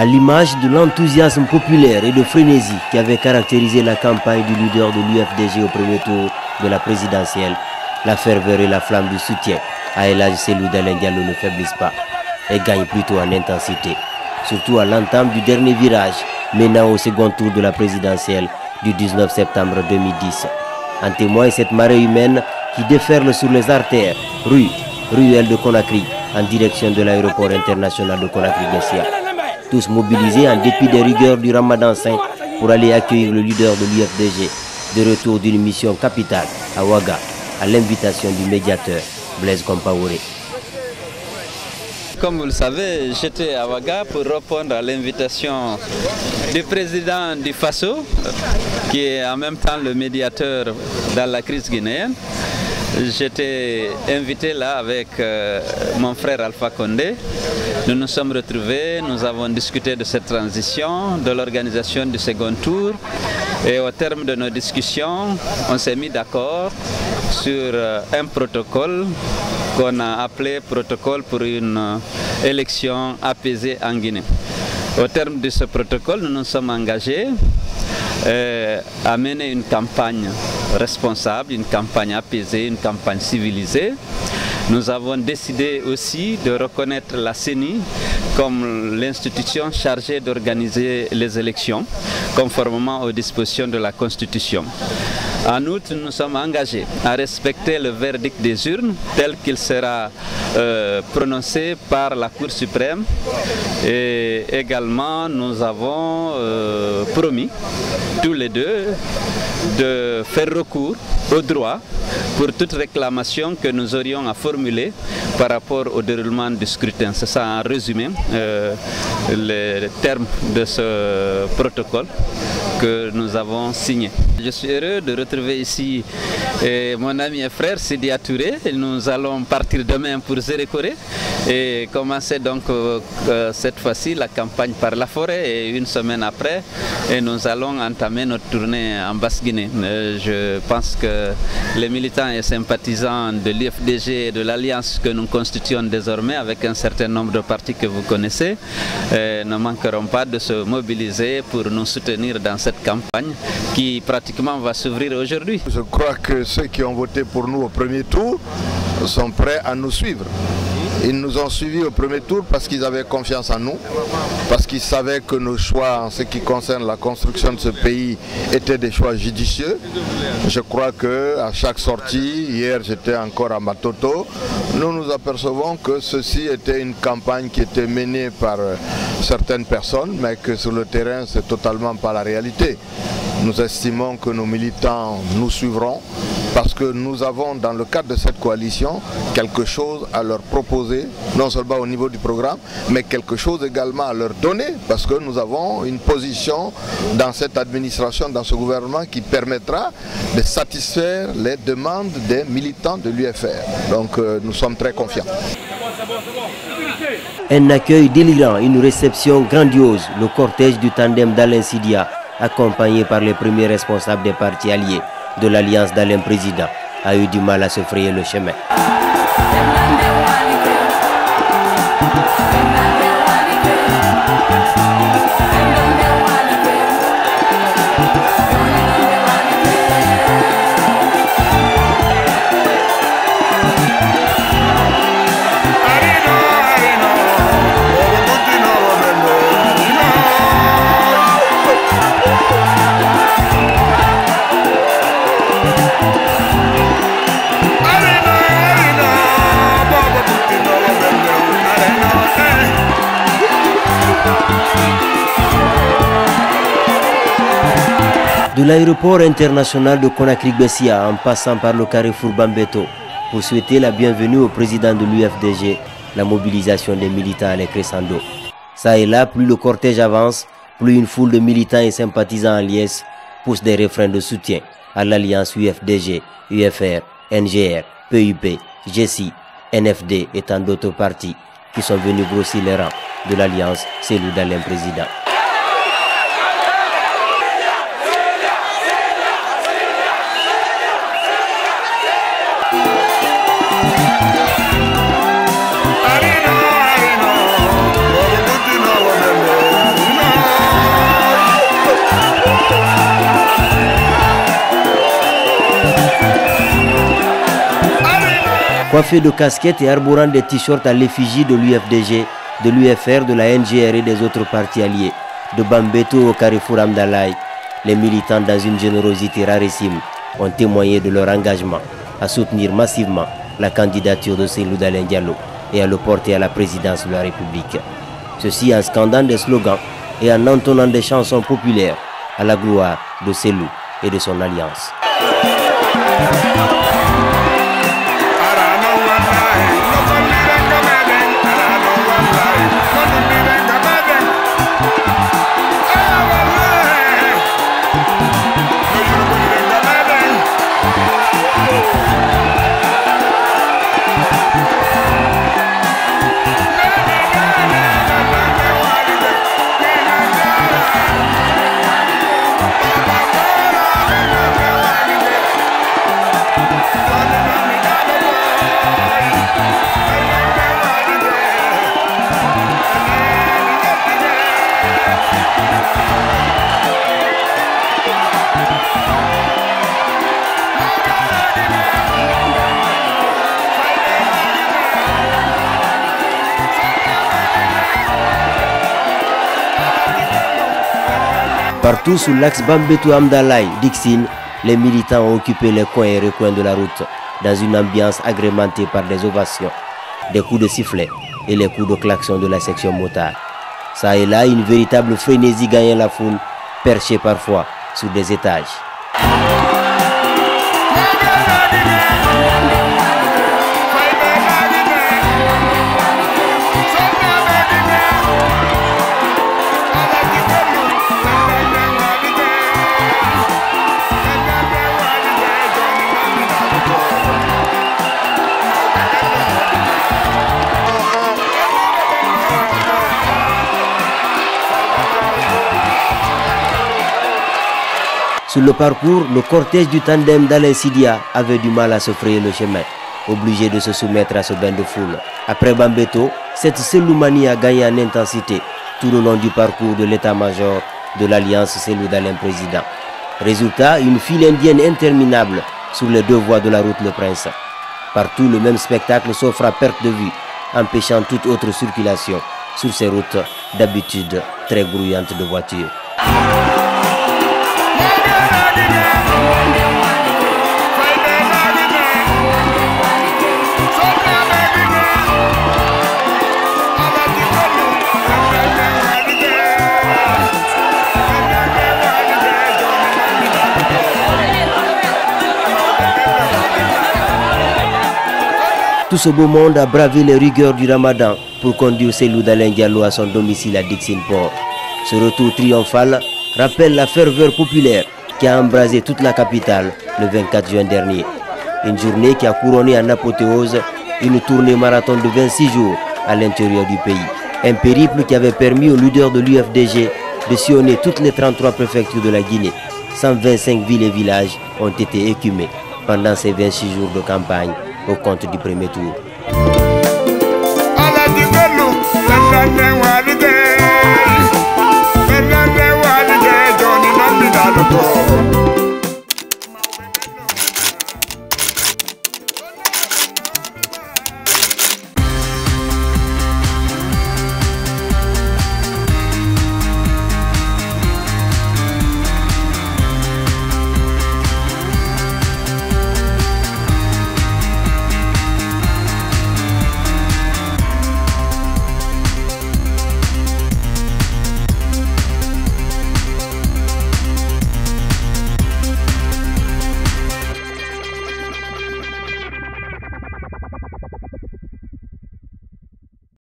À l'image de l'enthousiasme populaire et de frénésie qui avait caractérisé la campagne du leader de l'UFDG au premier tour de la présidentielle, la ferveur et la flamme du soutien à El Hadji Cellou Dalein Diallo ne faiblissent pas et gagnent plutôt en intensité, surtout à l'entame du dernier virage menant au second tour de la présidentielle du 19 septembre 2010. En témoigne cette marée humaine qui déferle sur les artères, ruelles de Conakry en direction de l'aéroport international de Conakry-Bessia. Tous mobilisés en dépit des rigueurs du Ramadan saint pour aller accueillir le leader de l'UFDG de retour d'une mission capitale à Ouaga à l'invitation du médiateur Blaise Compaoré. Comme vous le savez, j'étais à Ouaga pour répondre à l'invitation du président du FASO, qui est en même temps le médiateur dans la crise guinéenne. J'étais invité là avec mon frère Alpha Condé. Nous nous sommes retrouvés, nous avons discuté de cette transition, de l'organisation du second tour. Et au terme de nos discussions, on s'est mis d'accord sur un protocole qu'on a appelé protocole pour une élection apaisée en Guinée. Au terme de ce protocole, nous nous sommes engagés à mener une campagne responsable, une campagne apaisée, une campagne civilisée. Nous avons décidé aussi de reconnaître la CENI comme l'institution chargée d'organiser les élections, conformément aux dispositions de la Constitution. En outre, nous sommes engagés à respecter le verdict des urnes tel qu'il sera prononcé par la Cour suprême. Et également, nous avons promis, tous les deux, de faire recours au droit pour toute réclamation que nous aurions à formuler par rapport au déroulement du scrutin. C'est ça en résumé les termes de ce protocole que nous avons signé. Je suis heureux de retrouver ici mon ami et frère Sidia Touré. Nous allons partir demain pour Zérékoré et commencer donc cette fois-ci la campagne par la forêt et une semaine après et nous allons entamer notre tournée en Basse-Guinée. Je pense que les militants et sympathisants de l'UFDG et de l'alliance que nous constituons désormais avec un certain nombre de partis que vous connaissez ne manqueront pas de se mobiliser pour nous soutenir dans cette campagne qui pratiquement va s'ouvrir aujourd'hui. Je crois que ceux qui ont voté pour nous au premier tour sont prêts à nous suivre. Ils nous ont suivis au premier tour parce qu'ils avaient confiance en nous, parce qu'ils savaient que nos choix en ce qui concerne la construction de ce pays étaient des choix judicieux. Je crois qu'à chaque sortie, hier j'étais encore à Matoto, nous nous apercevons que ceci était une campagne qui était menée par certaines personnes, mais que sur le terrain c'est totalement pas la réalité. Nous estimons que nos militants nous suivront parce que nous avons dans le cadre de cette coalition quelque chose à leur proposer, non seulement au niveau du programme, mais quelque chose également à leur donner parce que nous avons une position dans cette administration, dans ce gouvernement qui permettra de satisfaire les demandes des militants de l'UFR. Donc nous sommes très confiants. Un accueil délirant, une réception grandiose, le cortège du tandem d'Alain Sidia, accompagné par les premiers responsables des partis alliés de l'alliance d'Alain Président, a eu du mal à se frayer le chemin. De l'aéroport international de Conakry-Bessia en passant par le carrefour Bambeto pour souhaiter la bienvenue au président de l'UFDG, la mobilisation des militants allait crescendo. Ça et là, plus le cortège avance, plus une foule de militants et sympathisants en liesse pousse des refrains de soutien à l'alliance UFDG, UFR, NGR, PUP, GESI, NFD et tant d'autres partis qui sont venus grossir les rangs de l'alliance Cellou Dalein Président. Coiffés de casquettes et arborant des t-shirts à l'effigie de l'UFDG, de l'UFR, de la NGR et des autres partis alliés, de Bambeto au Carrefour Amdalaï, les militants, dans une générosité rarissime, ont témoigné de leur engagement à soutenir massivement la candidature de Cellou Dalein Diallo et à le porter à la présidence de la République. Ceci en scandant des slogans et en entonnant des chansons populaires à la gloire de Cellou et de son alliance. Partout sur l'axe Bambeto Amdalaï, Dixine, les militants ont occupé les coins et recoins de la route, dans une ambiance agrémentée par des ovations, des coups de sifflet et les coups de klaxon de la section motard. Ça et là, une véritable frénésie gagnait la foule, perchée parfois sur des étages. Sur le parcours, le cortège du tandem d'Alain Sidia avait du mal à se frayer le chemin, obligé de se soumettre à ce bain de foule. Après Bambeto, cette Selloumanie a gagné en intensité tout le long du parcours de l'état-major de l'Alliance Cellou Dalein Président. Résultat, une file indienne interminable sur les deux voies de la route Le Prince. Partout, le même spectacle s'offre à perte de vue, empêchant toute autre circulation sur ces routes d'habitude très grouillantes de voitures. Tout ce beau monde a bravé les rigueurs du Ramadan pour conduire Cellou Dalein Diallo à son domicile à Dixine Port. Ce retour triomphal rappelle la ferveur populaire qui a embrasé toute la capitale le 24 juin dernier. Une journée qui a couronné en apothéose une tournée marathon de 26 jours à l'intérieur du pays. Un périple qui avait permis aux leaders de l'UFDG de sillonner toutes les 33 préfectures de la Guinée. 125 villes et villages ont été écumés pendant ces 26 jours de campagne au compte du premier tour.